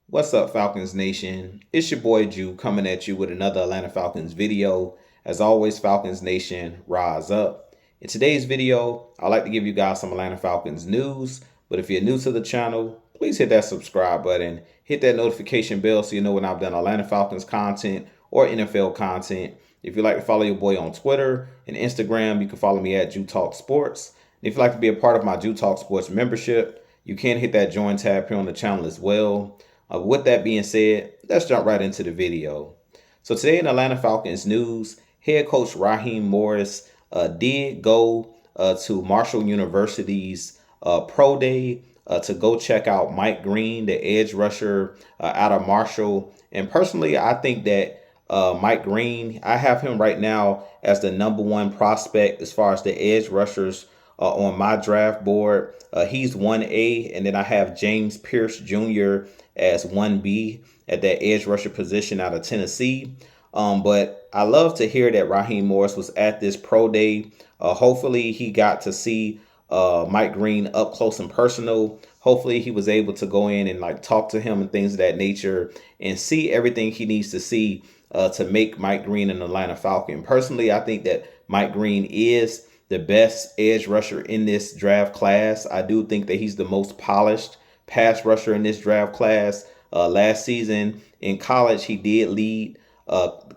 What's up, Falcons Nation? It's your boy Jew coming at you with another Atlanta Falcons video. As always, Falcons Nation, rise up. In today's video, I'd like to give you guys some Atlanta Falcons news. But if you're new to the channel, please hit that subscribe button, hit that notification bell so you know when I've done Atlanta Falcons content or NFL content. If you'd like to follow your boy on Twitter and Instagram, you can follow me at Jew Talk Sports. And if you'd like to be a part of my Jew Talk Sports membership, you can hit that join tab here on the channel as well. With that being said, let's jump right into the video. So today in Atlanta Falcons news, head coach Raheem Morris did go to Marshall University's pro day to go check out Mike Green, the edge rusher out of Marshall. And personally, I think that Mike Green, I have him right now as the #1 prospect as far as the edge rushers on my draft board. He's 1A, and then I have James Pierce Jr. as 1B at that edge rusher position out of Tennessee. But I love to hear that Raheem Morris was at this pro day. Hopefully he got to see Mike Green up close and personal. Hopefully he was able to go in and like talk to him and things of that nature and see everything he needs to see to make Mike Green an Atlanta Falcon. Personally, I think that Mike Green is the best edge rusher in this draft class. I do think that he's the most polished pass rusher in this draft class. Last season in college, he did lead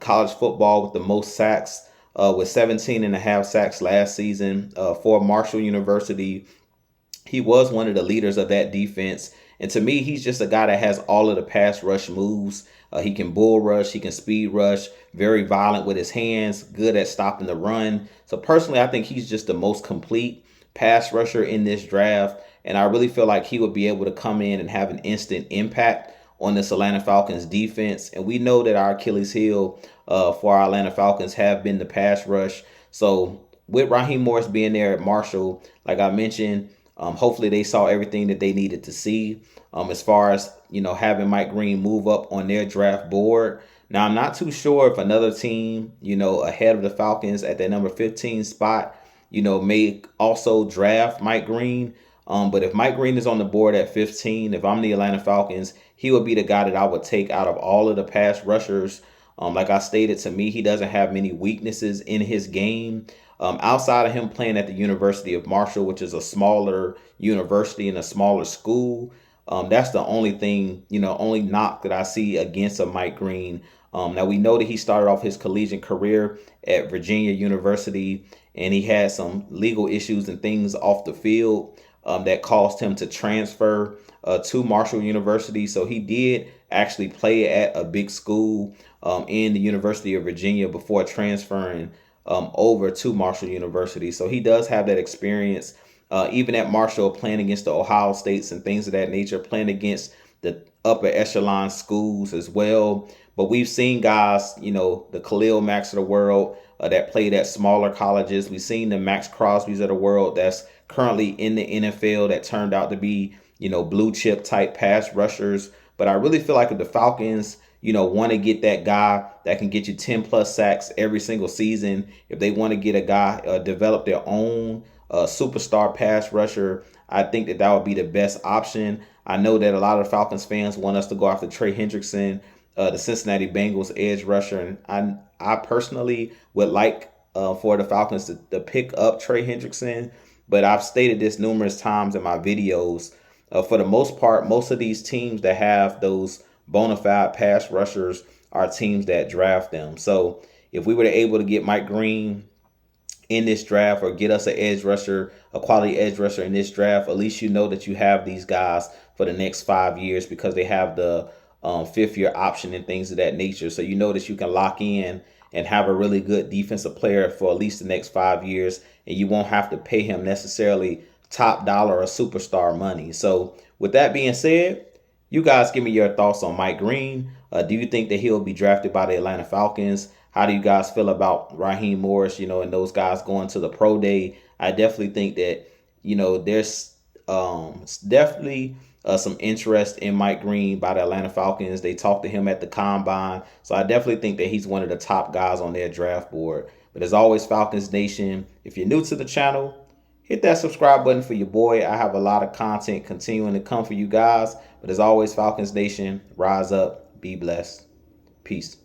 college football with the most sacks with 17 and a half sacks last season for Marshall University. He was one of the leaders of that defense. And to me, he's just a guy that has all of the pass rush moves. He can bull rush, he can speed rush, very violent with his hands, good at stopping the run. So personally, I think he's just the most complete pass rusher in this draft. And I really feel like he would be able to come in and have an instant impact on this Atlanta Falcons defense. And we know that our Achilles heel for our Atlanta Falcons have been the pass rush. So with Raheem Morris being there at Marshall, like I mentioned, hopefully they saw everything that they needed to see as far as, having Mike Green move up on their draft board. Now, I'm not too sure if another team, ahead of the Falcons at that number 15 spot, may also draft Mike Green. But if Mike Green is on the board at 15, if I'm the Atlanta Falcons, he would be the guy that I would take out of all of the pass rushers. Like I stated, to me, he doesn't have many weaknesses in his game. Outside of him playing at the University of Marshall, which is a smaller university and a smaller school, that's the only thing, only knock that I see against a Mike Green. Now, we know that he started off his collegiate career at Virginia University, and he had some legal issues and things off the field that caused him to transfer to Marshall University. So he did actually play at a big school in the University of Virginia before transferring over to Marshall University. So he does have that experience, even at Marshall, playing against the Ohio States and things of that nature, playing against the upper echelon schools as well. But we've seen guys, the Khalil Macks of the world that played at smaller colleges. We've seen the Max Crosbys of the world that's currently in the NFL that turned out to be, blue chip type pass rushers. But I really feel like if the Falcons, want to get that guy that can get you 10 plus sacks every single season, if they want to get a guy, develop their own superstar pass rusher, I think that that would be the best option. I know that a lot of the Falcons fans want us to go after Trey Hendrickson, the Cincinnati Bengals edge rusher. And I personally would like for the Falcons to pick up Trey Hendrickson. But I've stated this numerous times in my videos. For the most part, most of these teams that have those bona fide pass rushers are teams that draft them. So if we were able to get Mike Green in this draft or get us an edge rusher, a quality edge rusher in this draft, at least you know that you have these guys for the next 5 years because they have the 5th-year option and things of that nature. So you know that you can lock in and have a really good defensive player for at least the next 5 years, and you won't have to pay him necessarily top dollar or superstar money. So with that being said, you guys give me your thoughts on Mike Green. Do you think that he'll be drafted by the Atlanta Falcons? How do you guys feel about Raheem Morris, and those guys going to the pro day? I definitely think that, there's definitely some interest in Mike Green by the Atlanta Falcons. They talked to him at the Combine. So I definitely think that he's one of the top guys on their draft board. But as always, Falcons Nation, if you're new to the channel, hit that subscribe button for your boy. I have a lot of content continuing to come for you guys. But as always, Falcons Nation, rise up, be blessed. Peace.